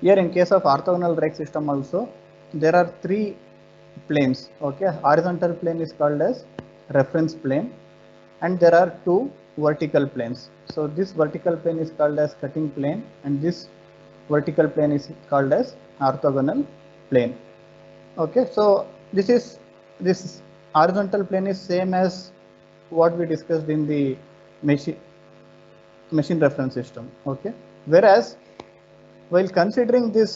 Here in case of orthogonal rake system also, there are three planes. Okay, horizontal plane is called as reference plane, and there are two vertical planes. So this vertical plane is called as cutting plane, and this vertical plane is called as orthogonal plane. Okay, so this horizontal plane is same as what we discussed in the machine reference system. Okay, whereas while considering this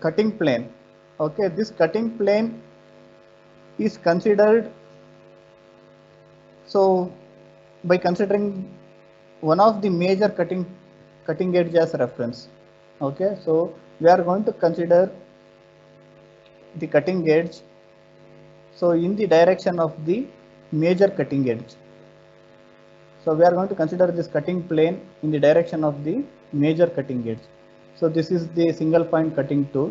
cutting plane, okay, this cutting plane is considered, so by considering one of the major cutting edge as reference. Okay, so we are going to consider the cutting edge, so in the direction of the major cutting edge. So we are going to consider this cutting plane in the direction of the major cutting edge. So this is the single point cutting tool.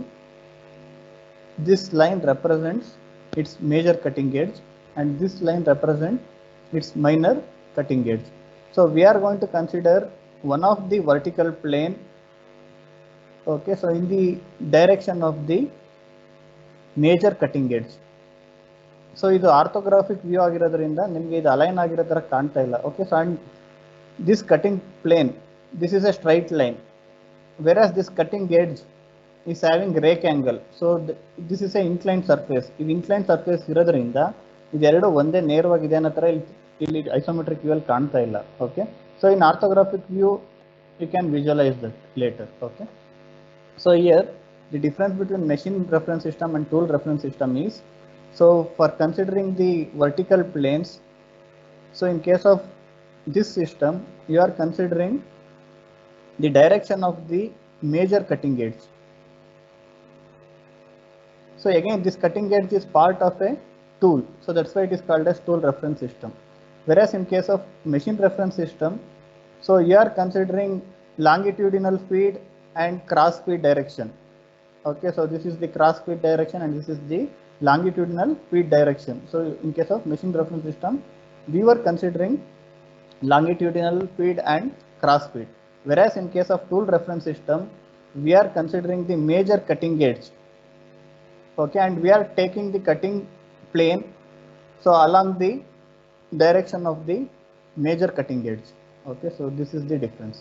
This line represents its major cutting edge, and this line represents its minor cutting edge. So we are going to consider one of the vertical plane. Okay, so in the direction of the major cutting edge. So ಇದು orthographic view ಆಗಿರೋದ್ರಿಂದ ನಿಮಗೆ ಇದು align ಆಗಿರೋ ಥರ ಕಾಣ್ತಾ ಇಲ್ಲ. Okay, so and this cutting plane, this is a straight line, versus this cutting edge is having rake angle. So this is a incline surface. ಇದು incline surface ಇರೋದ್ರಿಂದ ಇದೆರಡು ಒಂದೇ ನೇರವಾಗಿದೆ ಅನ್ನೋ ಥರ ಇಲ್ಲಿ ಐಸೋಮೆಟ್ರಿಕ್ ವ್ಯೂ ಅಲ್ಲಿ ಕಾಣ್ತಾ ಇಲ್ಲ. Okay, so in orthographic view you can visualise that later. Okay, so here the difference between machine reference system and tool reference system is, so for considering the vertical planes, so in case of this system you are considering the direction of the major cutting edge. So again this cutting edge is part of a tool, so that's why it is called as tool reference system. Whereas in case of machine reference system, so you are considering longitudinal feed and cross feed direction. Okay, so this is the cross feed direction and this is the longitudinal feed direction. So in case of machine reference system we were considering longitudinal feed and cross feed, whereas in case of tool reference system we are considering the major cutting edge. Okay, and we are taking the cutting plane so along the direction of the major cutting edge. Okay, so this is the difference.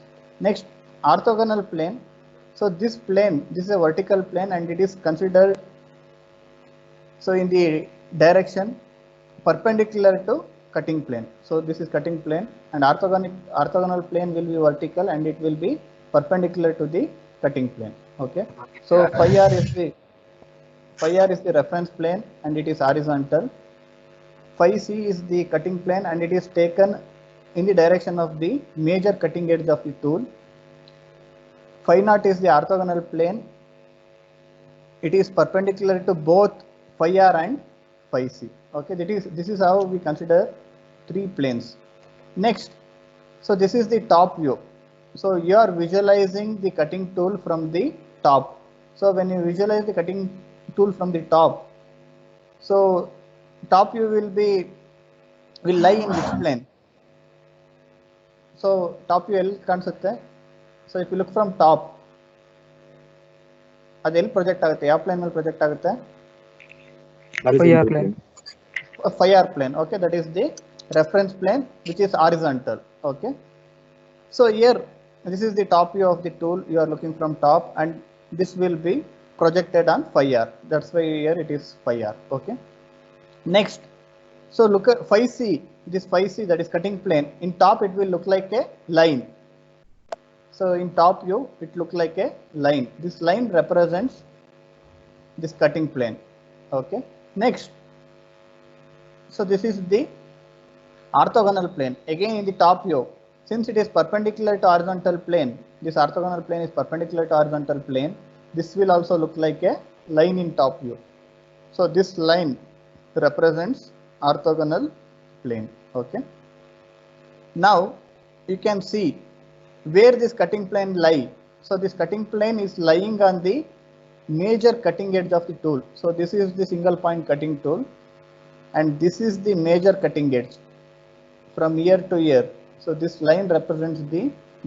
Next, orthogonal plane. So this plane, this is a vertical plane and it is considered so in the direction perpendicular to cutting plane. So this is cutting plane, and orthogonal plane will be vertical and it will be perpendicular to the cutting plane. Okay, so phi r is the reference plane and it is horizontal. Phi c is the cutting plane and it is taken in the direction of the major cutting edge of the tool. Phi naught is the orthogonal plane. It is perpendicular to both phi r and phi c. Okay, this is how we consider three planes. Next, so this is the top view. So you are visualizing the cutting tool from the top. So when you visualize the cutting tool from the top, so top view will lie in which plane? So top view ಎಲ್ಲಿ ಕಾಣಿಸುತ್ತೆ? So if you look from top, ಅದು ಎಲ್ಲಿ project ಆಗುತ್ತೆ? ಯಾವ plane ಮೇಲೆ project ಆಗುತ್ತೆ? Phi r plane. Phi r plane. Okay, that is the reference plane which is horizontal. Okay, so here this is the top view of the tool. You are looking from top and this will be projected on phi r. That's why here it is phi r. Okay, next, so look at phi c. This phi c, that is cutting plane. In top it will look like a line. So in top view it look like a line. This line represents this cutting plane. Okay, next, so this is the orthogonal plane. Again in the top view, since it is perpendicular to horizontal plane, this orthogonal plane is perpendicular to horizontal plane, this will also look like a line in top view. So this line represents orthogonal plane. Okay, now you can see where this cutting plane lie. So this cutting plane is lying on the major cutting edge of the tool. So this is the single point cutting tool and this is the major cutting edge from ear to ear. So this line represents the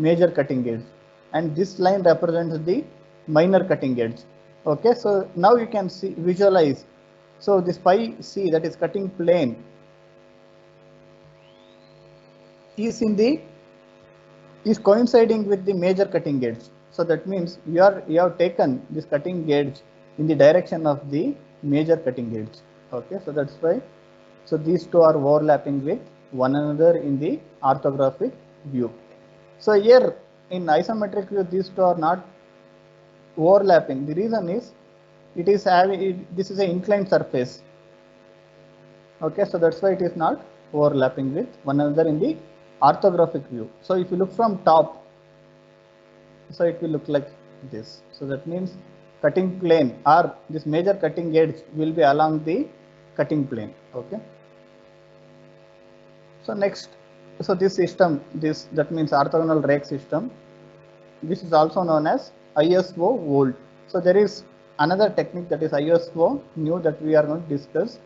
major cutting edge and this line represents the minor cutting edge. Okay, so now you can see, visualize. So this pi c, that is cutting plane, is coinciding with the major cutting edge. So that means you have taken this cutting edge in the direction of the major cutting edge. Okay, so that's why, so these two are overlapping with one another in the orthographic view. So here in isometric view, these two are not overlapping. The reason is this is an inclined surface. Okay, so that's why it is not overlapping with one another in the orthographic view. So if you look from top, so it will look like this. So that means cutting plane or this major cutting edge will be along the cutting plane. Okay, so next, so this system, that means orthogonal rake system, this is also known as ISO old. So there is another technique, that is ISO new, that we are going to discuss.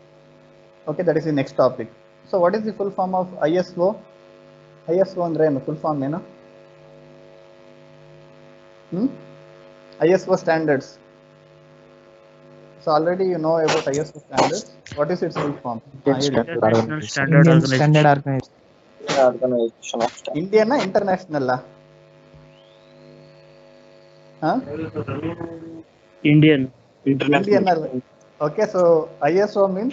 Okay, that is the next topic. So what is the full form of ISO? ISO andre ಏನು full form ಏನು? ISO standards. So already you know about ISO standards. What is its full form? International Standard Organization. Organization of Standards. Indian na international la? Huh? Indian. International. Okay, so ISO means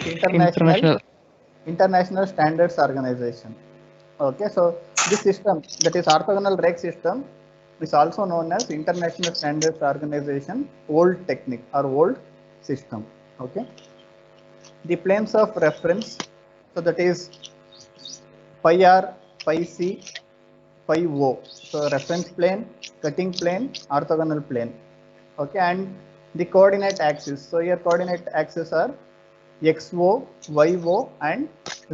International Standards Organization. Okay, so this system, that is orthogonal rake system, is also known as International Standards Organization old technique or old system. Okay, the planes of reference, so that is pi r, pi c, pi o. So reference plane, cutting plane, orthogonal plane. Okay, and the coordinate axis. So here coordinate axis are xo, yo, and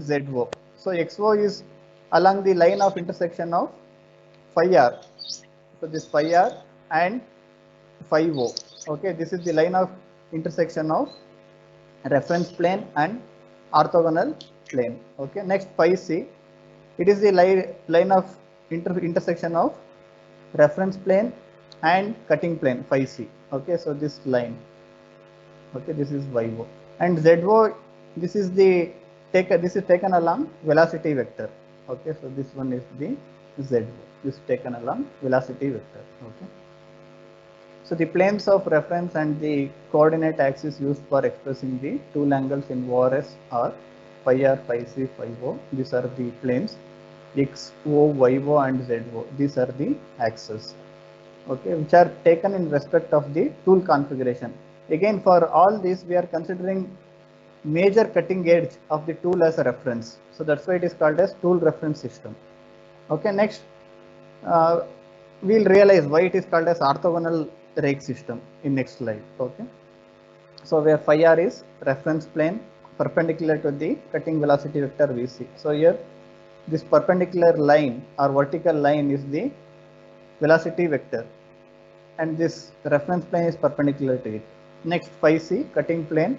zo. So xo is along the line of intersection of phi r. So this phi r and phi o. Okay, this is the line of intersection of reference plane and orthogonal plane. Okay, next phi c, it is the line of intersection of reference plane and cutting plane, phi c. Okay, so this line. Okay, this is yo, and zo, this is taken along velocity vector. Okay, so this one is the zo, this is taken along velocity vector. Okay, so the planes of reference and the coordinate axis used for expressing the tool angles in ORS are phi r, phi c, phi o. These are the planes. X, O, Y, O, and Z, O. These are the axes. Okay, which are taken in respect of the tool configuration. Again, for all this, we are considering major cutting edge of the tool as a reference. So that's why it is called as tool reference system. Okay, next we'll realize why it is called as orthogonal rake system in next slide. Okay, so where phi r is reference plane perpendicular to the cutting velocity vector Vc. So here this perpendicular line or vertical line is the velocity vector, and this reference plane is perpendicular to it. Next, phi c, cutting plane,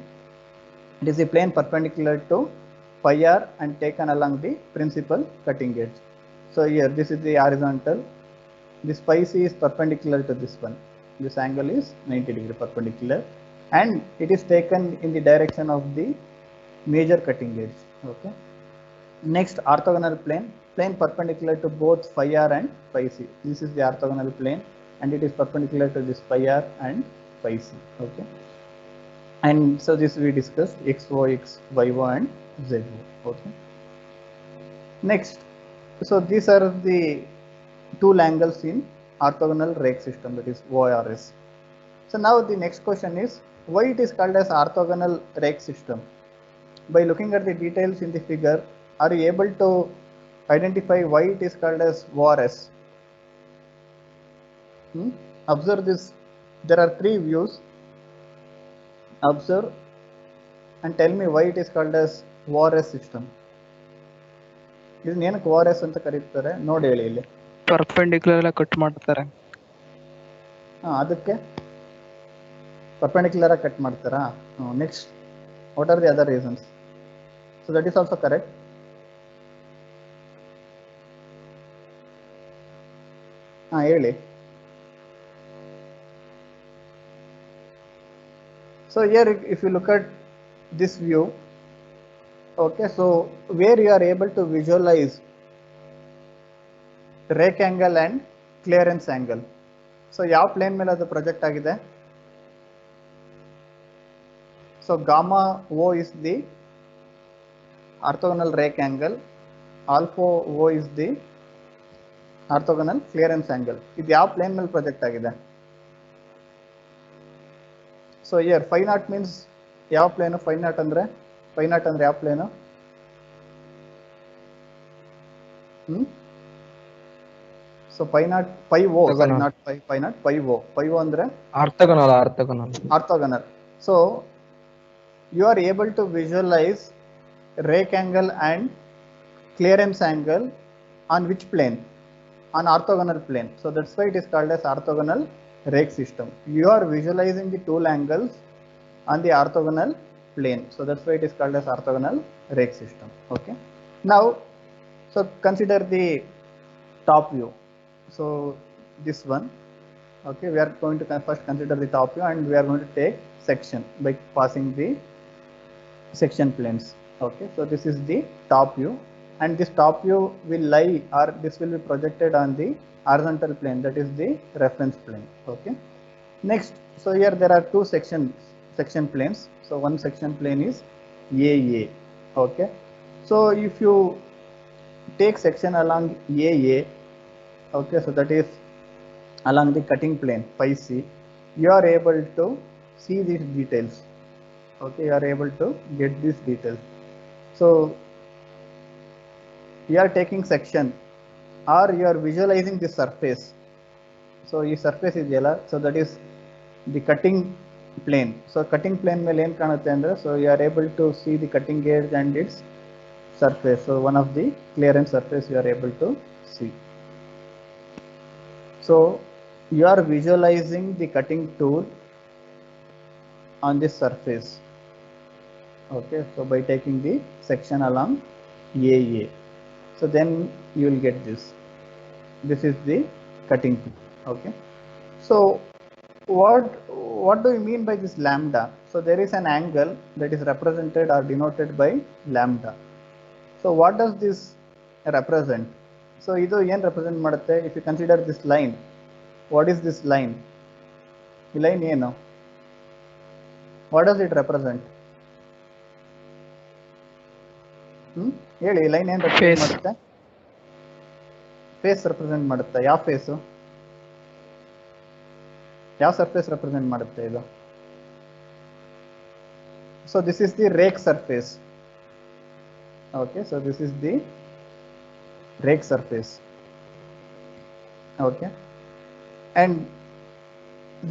it is the plane perpendicular to phi r and taken along the principal cutting edge. So here this is the horizontal, this phi c is perpendicular to this one, this angle is 90 degree perpendicular, and it is taken in the direction of the major cutting edge. Okay, next orthogonal plane, plane perpendicular to both phi r and phi c. This is the orthogonal plane, and it is perpendicular to this phi r and phi c. Okay, and so this we discussed xo, x, yo, and zo. Okay, next, so these are the tool angles in orthogonal rake system, that is ORS. So now the next question is, why it is called as orthogonal rake system? By looking at the details in the figure, are you able to identify why it is called as ORS? Observe this, there are three views. Observe and tell me why it is called as ORS system. ಇದನ್ನ ಏನಕ್ಕೆ ORS ಅಂತ ಕರೀತಾರೆ ನೋಡಿ ಹೇಳಿ ಇಲ್ಲಿ. Perpendicular cut ಮಾಡ್ತಾರೆ. ಅದಕ್ಕೆ perpendicular cut ಮಾಡ್ತಾರಾ? Next, what are the other reasons? So that is also correct. ಹೇಳಿ. So here if you look at this view, okay, so where you are able to visualize rake angle and clearance angle. So ಯಾವ plane ಮೇಲೆ ಅದು project ಆಗಿದೆ? So gamma O is the orthogonal rake angle, alpha O is the orthogonal clearance angle. ಇದು ಯಾವ plane ಮೇಲೆ project ಆಗಿದೆ? So here phi naught means ಯಾವ plane? Phi naught ಅಂದ್ರೆ ಯಾವ plane? So pi naught, pi O, sorry, not pi naught, pi O. Pi O andre orthogonal. So you are able to visualize rake angle and clearance angle on which plane? On orthogonal plane. So that's why it is called as orthogonal rake system. You are visualizing the tool angles on the orthogonal plane. So that's why it is called as orthogonal rake system. Okay. Now, so consider the top view. So this one, okay, we are going to first consider the top view, and we are going to take section by passing the section planes. Okay, so this is the top view, and this top view will lie, or this will be projected on the horizontal plane, that is the reference plane. Okay, next, so here there are two section planes. So one section plane is AA. Okay, so if you take section along AA, okay, so that is along the cutting plane phi C, you are able to see these details. Okay, you are able to get these details. So you are taking section, or you are visualizing the surface. So this surface is yellow, so that is the cutting plane. So cutting plane ಮೇಲೆ ಏನು ಕಾಣುತ್ತೆ ಅಂದ್ರೆ, so you are able to see the cutting edge and its surface. So one of the clearance surface you are able to see. So you are visualizing the cutting tool on this surface. Okay, so by taking the section along AA, so then you will get this. This is the cutting tool. Okay, so what do you mean by this lambda? So there is an angle that is represented or denoted by lambda. So what does this represent? So ಇದು ಏನು represent ಮಾಡುತ್ತೆ? If you consider this line, what is this line? ಈ line ಏನು? What does it represent? ಹೇಳಿ, ಈ line ಏನು represent ಮಾಡುತ್ತೆ? Face represent ಮಾಡುತ್ತೆ. ಯಾವ ಫೇಸು? ಯಾವ ಸರ್ಫೇಸ್ represent ಮಾಡುತ್ತೆ ಇದು? So this is the rake surface. Okay, so this is the rake surface. Okay, and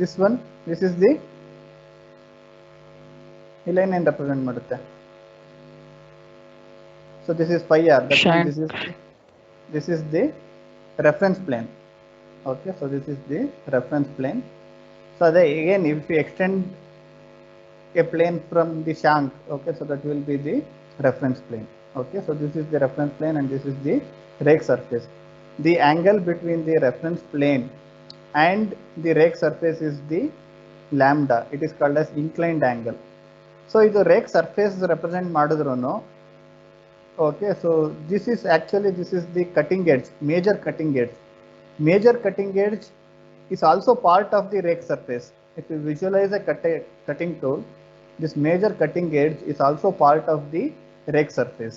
this one, this is the line and represent ಮಾಡುತ್ತೆ. So this is phi r, that means this is the reference plane. Okay, so this is the reference plane. So again, if you extend a plane from the shank, okay, so that will be the reference plane. Okay, so this is the reference plane and this is the rake surface. The angle between the reference plane and the rake surface is the lambda. It is called as inclined angle. So ಇದು rake surface represent ಮಾಡಿದ್ರುನು, okay, so this is the cutting edge, major cutting edge. Major cutting edge is also part of the rake surface. If you visualize a cutting tool, this major cutting edge is also part of the rake surface.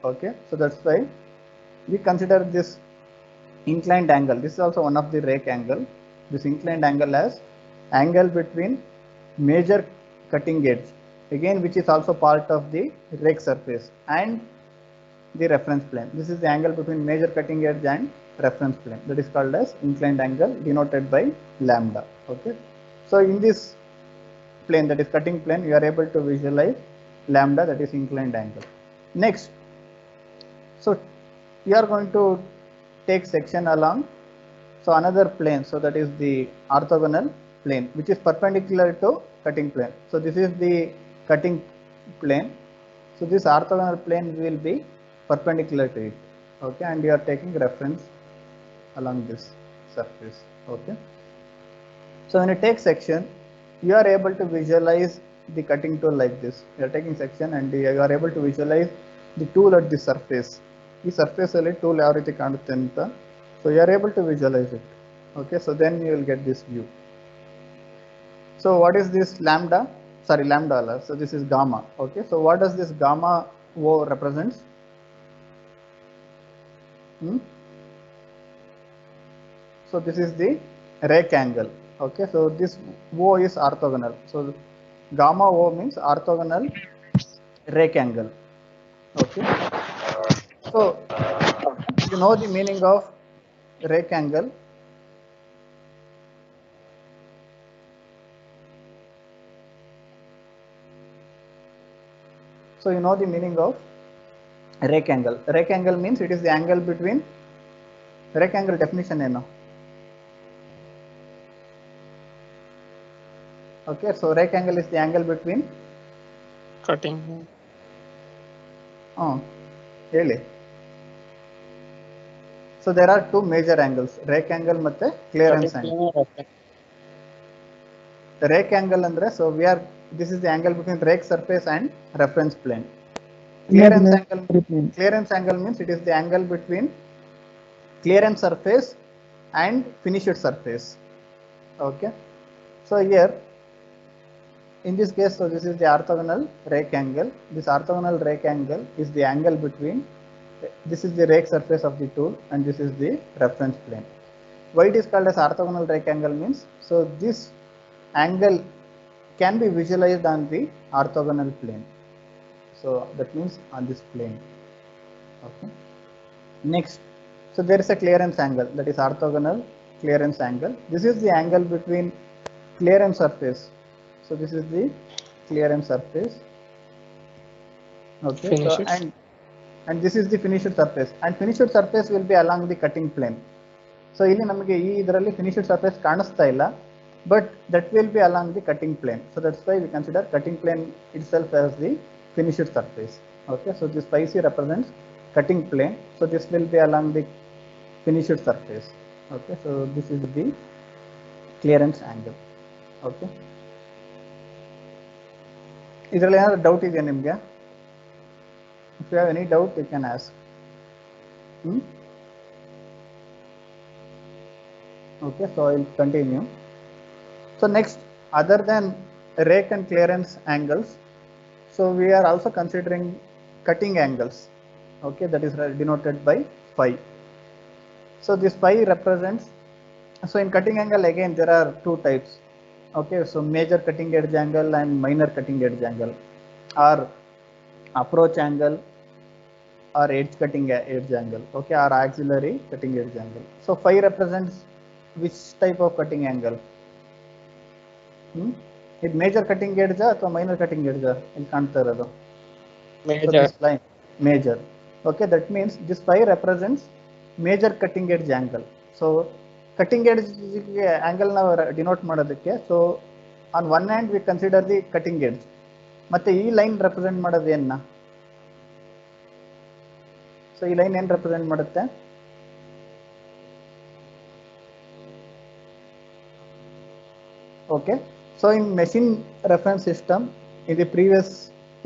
Okay, so that's why we consider this inclined angle. This is also one of the rake angle. This inclined angle as angle between major cutting edge, again, which is also part of the rake surface, and the reference plane. This is the angle between major cutting edge and reference plane. That is called as inclined angle, denoted by lambda. Okay, so in this plane, that is cutting plane, you are able to visualize lambda, that is inclined angle. Next, so you are going to take section along, so another plane, so that is the orthogonal plane, which is perpendicular to cutting plane. So this is the cutting plane. So this orthogonal plane will be perpendicular to it. Okay, and you are taking reference along this surface. Okay, so when you take section, you are able to visualize the cutting tool like this. You are taking section and you are able to visualize the tool at the surface. ಈ surface ಅಲ್ಲಿ tool ಯಾವ ರೀತಿ ಕಾಣುತ್ತೆ ಅಂತ, so you are able to visualize it. Okay, so then you will get this view. So what is this lambda? Sorry, lambda. So this is gamma. Okay, so what does this gamma O represents? So this is the rake angle. Okay, so this O is orthogonal. So gamma O means orthogonal rake angle. Okay, so you know the meaning of rake angle. So you know the meaning of rake angle. Rake angle means it is the angle between, rake angle definition eno? Okay, so rake angle is the angle between Cutting. ಹೇಳಿ. So there are two major angles, rake angle ಮತ್ತೆ clearance angle. The rake angle andre, so this is the angle between rake surface and reference plane. Clearance angle means it is the angle between clearance surface and finished surface. Okay, so here in this case, so this is the orthogonal rake angle. This orthogonal rake angle is the angle between, this is the rake surface of the tool and this is the reference plane. Why it is called as orthogonal rake angle means, so this angle can be visualized on the orthogonal plane. So that means on this plane. Okay. Next, so there is a clearance angle, that is orthogonal clearance angle. This is the angle between clearance surface. So this is the clearance surface. Okay, so, and this is the finished surface, and finished surface will be along the cutting plane. So ಇಲ್ಲಿ ನಮಗೆ ಈ ಇದರಲ್ಲಿ finished surface ಕಾಣಿಸ್ತಾ ಇಲ್ಲ, but that will be along the cutting plane. So that's why we consider cutting plane itself as the finished surface. Okay, so this phi c represents cutting plane. So this will be along the finished surface. Okay, so this is the clearance angle. Okay, ಇದರಲ್ಲಿ ಏನಾದರೂ doubt ಇದೆಯಾ ನಿಮಗೆ? If you have any doubt, you can ask. Okay, so I will continue. So next, other than rake and clearance angles, so we are also considering cutting angles. Okay, that is denoted by phi. So this phi represents, so in cutting angle again there are two types. Okay, so major cutting edge angle and minor cutting edge angle, or approach angle, or edge cutting edge angle. Okay, or auxiliary cutting edge angle. So phi represents which type of cutting angle? It major cutting edge or minor cutting edge? ಇಲ್ಲಿ ಕಾಣ್ತಾ ಇರೋದು Major. So line major. Okay, that means this phi represents major cutting edge angle. So cutting edge angle ನಾವು denote ಮಾಡೋದಕ್ಕೆ, so on one hand we consider the cutting edge, ಮತ್ತೆ ಈ line represent ಮಾಡೋದು ಏನ? So ಈ line ಏನು represent ಮಾಡುತ್ತೆ? Okay, so in machine reference system, in the previous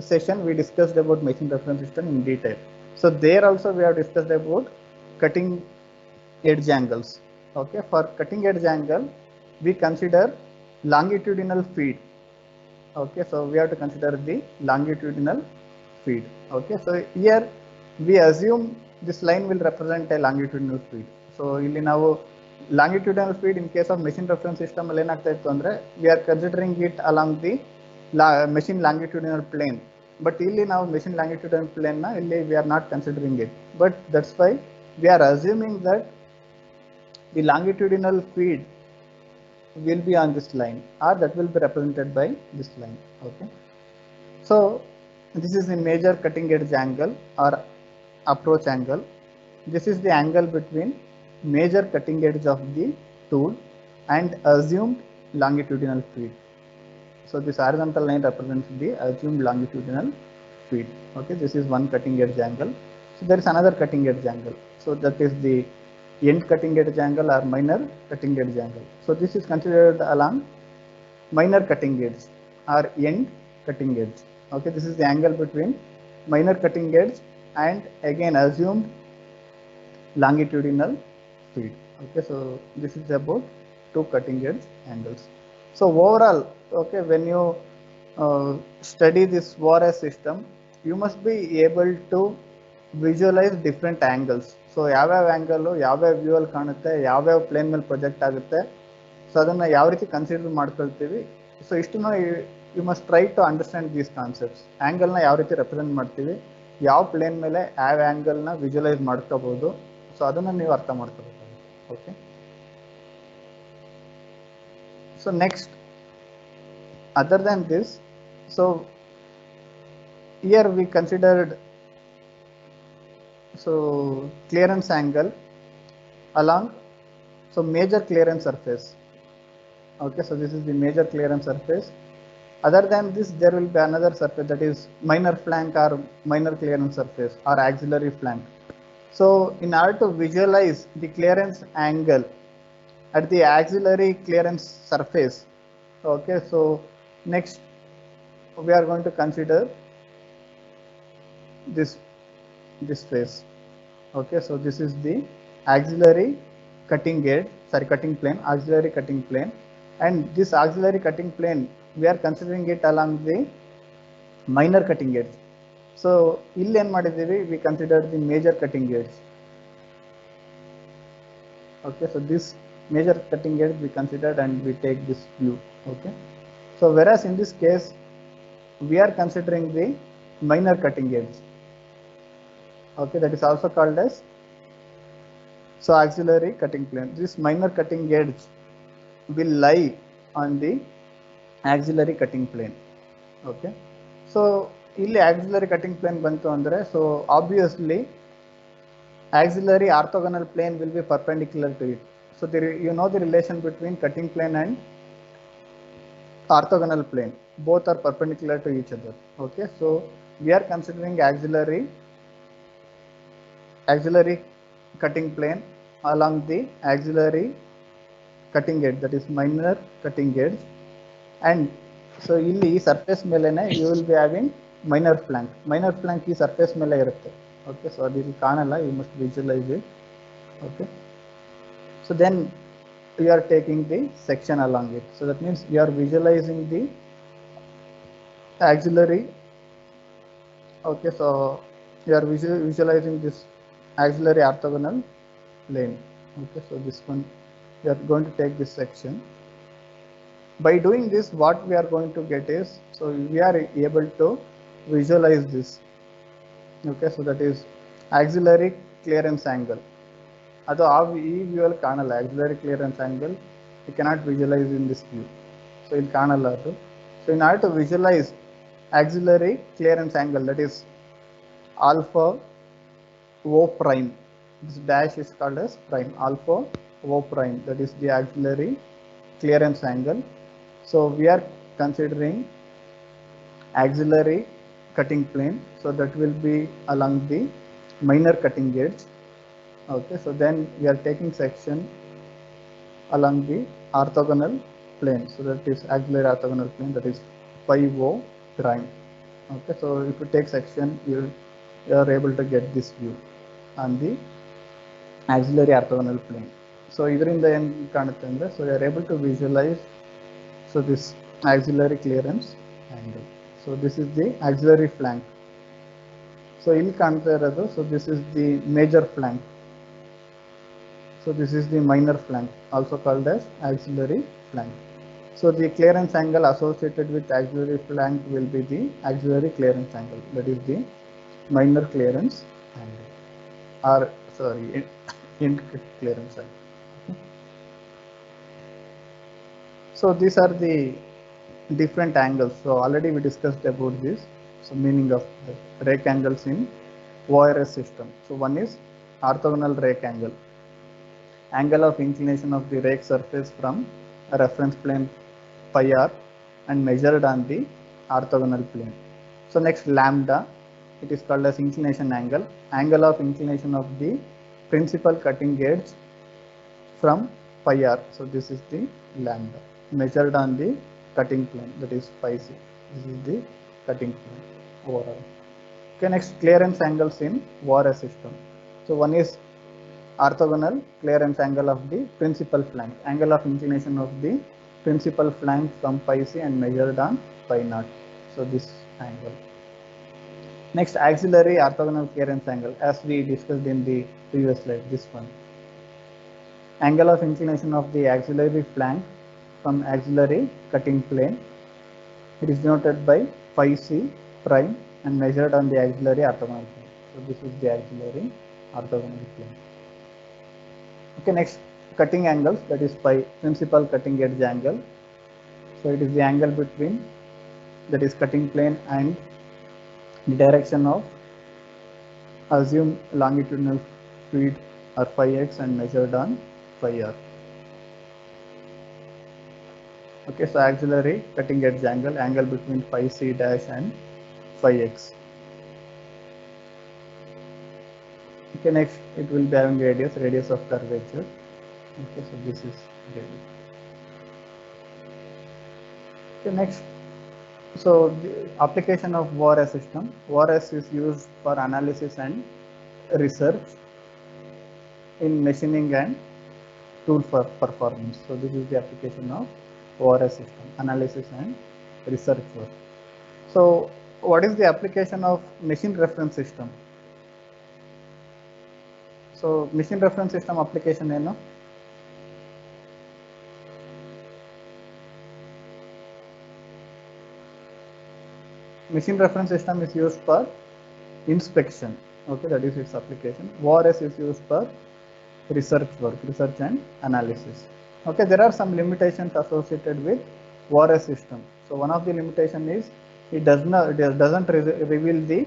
session we discussed about machine reference system in detail. So there also we have discussed about cutting edge angles. Okay, for cutting edge angle we consider longitudinal feed. Okay, so we have to consider the longitudinal feed. Okay, so here we assume this line will represent a longitudinal feed. So ಇಲ್ಲಿ ನಾವು longitudinal feed in case of machine reference system ಅಲ್ಲಿ ಏನಾಗ್ತಾ ಇತ್ತು ಅಂದ್ರೆ we are considering it along the machine longitudinal plane, but ಇಲ್ಲಿ ನಾವು machine longitudinal plane na ಇಲ್ಲಿ we are not considering it, but that's why we are assuming that the longitudinal feed will be on this line, or that will be represented by this line. Okay, so this is the major cutting edge angle or approach angle. This is the angle between major cutting edge of the tool and assumed longitudinal feed. So this horizontal line represents the assumed longitudinal feed. Okay, this is one cutting edge angle. So there is another cutting edge angle. So that is the end cutting edge angle or minor cutting edge angle. So this is considered along minor cutting edge or end cutting edge. Okay, this is the angle between minor cutting edge and again assumed longitudinal feed. Okay, so this is about two cutting edge angles. So overall, okay, when you study this ORS system, you must be able to visualize different angles. So ಯಾವ್ಯಾವ angle ಯಾವ್ಯಾವ view ಅಲ್ಲಿ ಕಾಣುತ್ತೆ, ಯಾವ್ಯಾವ plane ಮೇಲೆ project ಆಗುತ್ತೆ, so ಅದನ್ನು ಯಾವ ರೀತಿ ಕನ್ಸಿಡರ್ ಮಾಡ್ಕೊಳ್ತೀವಿ. ಸೊ ಇಷ್ಟನ್ನು you must try to understand these concepts. ಆ್ಯಂಗಲ್ನ ಯಾವ ರೀತಿ ರೆಪ್ರೆಸೆಂಟ್ ಮಾಡ್ತೀವಿ, ಯಾವ ಪ್ಲೇನ್ ಮೇಲೆ ಯಾವ ಆ್ಯಂಗಲ್ನ ವಿಜುವಲೈಸ್ ಮಾಡ್ಕೋಬೋದು, ಸೊ ಅದನ್ನು ನೀವು ಅರ್ಥ ಮಾಡ್ಕೋಬೇಕಾಗುತ್ತೆ. Okay, so next, other than this, so here we considered so clearance angle along so major clearance surface. Okay, so this is the major clearance surface. Other than this, there will be another surface, that is minor flank or minor clearance surface or auxiliary flank. So in order to visualize the clearance angle at the auxiliary clearance surface, okay, so next we are going to consider this face. Okay, so this is the auxiliary cutting edge, sorry, cutting plane, auxiliary cutting plane, and this auxiliary cutting plane we are considering it along the minor cutting edge. So ಇಲ್ಲಿ ಏನು ಮಾಡಿದ್ದೀವಿ, we considered the major cutting edge. Okay, so this major cutting edge we considered and we take this view. Okay, so whereas in this case we are considering the minor cutting edge. Okay, that is also called as so auxiliary cutting plane. This minor cutting edge will lie on the auxiliary cutting plane. Okay, so ಇಲ್ಲಿ auxiliary cutting plane ಬಂತು ಅಂದರೆ, so obviously auxiliary orthogonal plane will be perpendicular to it. So there, you know the relation between cutting plane and orthogonal plane, both are perpendicular to each other. Okay, so we are considering auxiliary cutting plane along the auxiliary cutting edge, that is minor cutting edge, and so ಇಲ್ಲಿ ಈ surface ಮೇಲೆನೆ you will be having minor flank ಈ surface ಮೇಲೆ ಇರುತ್ತೆ. Okay, so ಅದು ಇಲ್ಲಿ ಕಾಣಲ್ಲ, you must visualize it. Okay, so then you are taking the section along it. So that means you are visualizing the auxiliary. Okay, so you are visualizing this auxiliary orthogonal plane. Okay, so this one you are going to take this section. By doing this, what we are going to get is, so we are able to visualize this. Okay, so that is auxiliary clearance angle. ಅದು ಈ view ಅಲ್ಲಿ ಕಾಣಲ್ಲ, auxiliary clearance angle you cannot visualize in this view, so ಇಲ್ಲಿ ಕಾಣಲ್ಲ ಅದು. So in order to visualize auxiliary clearance angle, that is alpha O prime, this dash is called as prime, alpha O prime, that is the auxiliary clearance angle. So we are considering auxiliary cutting plane, so that will be along the minor cutting edge. Okay, so then we are taking section along the orthogonal plane, so that is auxiliary orthogonal plane, that is phi O prime. Okay, so if you take section, you are able to get this view on the auxiliary orthogonal plane. So ಇದರಿಂದ ಏನು ಕಾಣುತ್ತೆ ಅಂದರೆ, so you are able to visualize so this auxiliary clearance angle. So this is the auxiliary flank. So ಇಲ್ಲಿ ಕಾಣ್ತಾ ಇರೋದು, so this is the major flank. So this is the minor flank, also called as auxiliary flank. So the clearance angle associated with auxiliary flank will be the auxiliary clearance angle, that is the minor clearance angle, or sorry, end clearance angle. Okay. So these are the different angles. So already we discussed about this. So meaning of the rake angles in ORS system. So one is orthogonal rake angle. Angle of inclination of the rake surface from a reference plane pi r and measured on the orthogonal plane. So next lambda, it is called as inclination angle, angle of inclination of the principal cutting edge from pi r. So this is the lambda measured on the cutting plane, that is phi c. This is the cutting plane overall. Okay, next clearance angles in Warre system. So one is orthogonal clearance angle of the principal flank, angle of inclination of the principal flank from phi c and measured on phi naught. So this angle. Next, auxiliary orthogonal clearance angle, as we discussed in the previous slide, this one. Angle of inclination of the auxiliary flank from auxiliary cutting plane. It is denoted by phi c prime and measured on the auxiliary orthogonal plane. So this is the auxiliary orthogonal plane. Okay, next cutting angles, that is by principal cutting edge angle. So it is the angle between, that is cutting plane and the direction of assumed longitudinal feed or phi x and measured on phi r. Okay, so auxiliary cutting edge angle, angle between phi c dash and phi x. Okay, next it will be having radius of curvature. Okay, so this is radius. Okay, next, so the application of Warre system. Warre is used for analysis and research in machining and tool for performance. So this is the application of Warre system, analysis and research work. So what is the application of machine reference system? So machine reference system application ಏನು? Machine reference system is used for inspection. Okay, that is its application. Warre is used for research work, research and analysis. Okay, there are some limitations associated with Warre system. So one of the limitation is it doesn't reveal the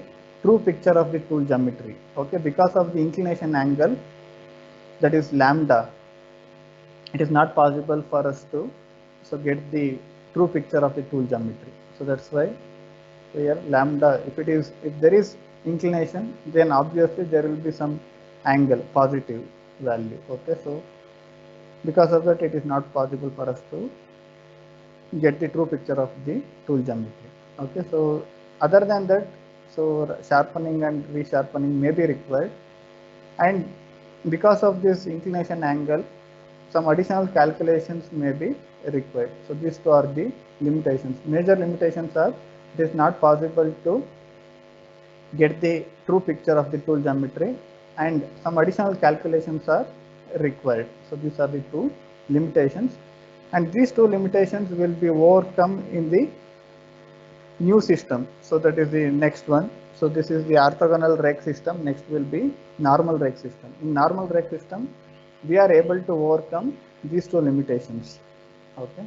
true picture of the tool geometry. Okay, because of the inclination angle, that is lambda, it is not possible for us to get the true picture of the tool geometry. So that's why here lambda, if there is inclination, then obviously there will be some angle, positive value. Okay, so because of that, it is not possible for us to get the true picture of the tool geometry. Okay, so other than that, so sharpening and resharpening may be required, and because of this inclination angle, some additional calculations may be required. So these two are the limitations. Major limitations are it is not possible to get the true picture of the tool geometry, and some additional calculations are required. So these are the two limitations, and these two limitations will be overcome in the new system. So that is the next one. So this is the orthogonal rake system. Next will be normal rake system. In normal rake system, we are able to overcome these two limitations. Okay.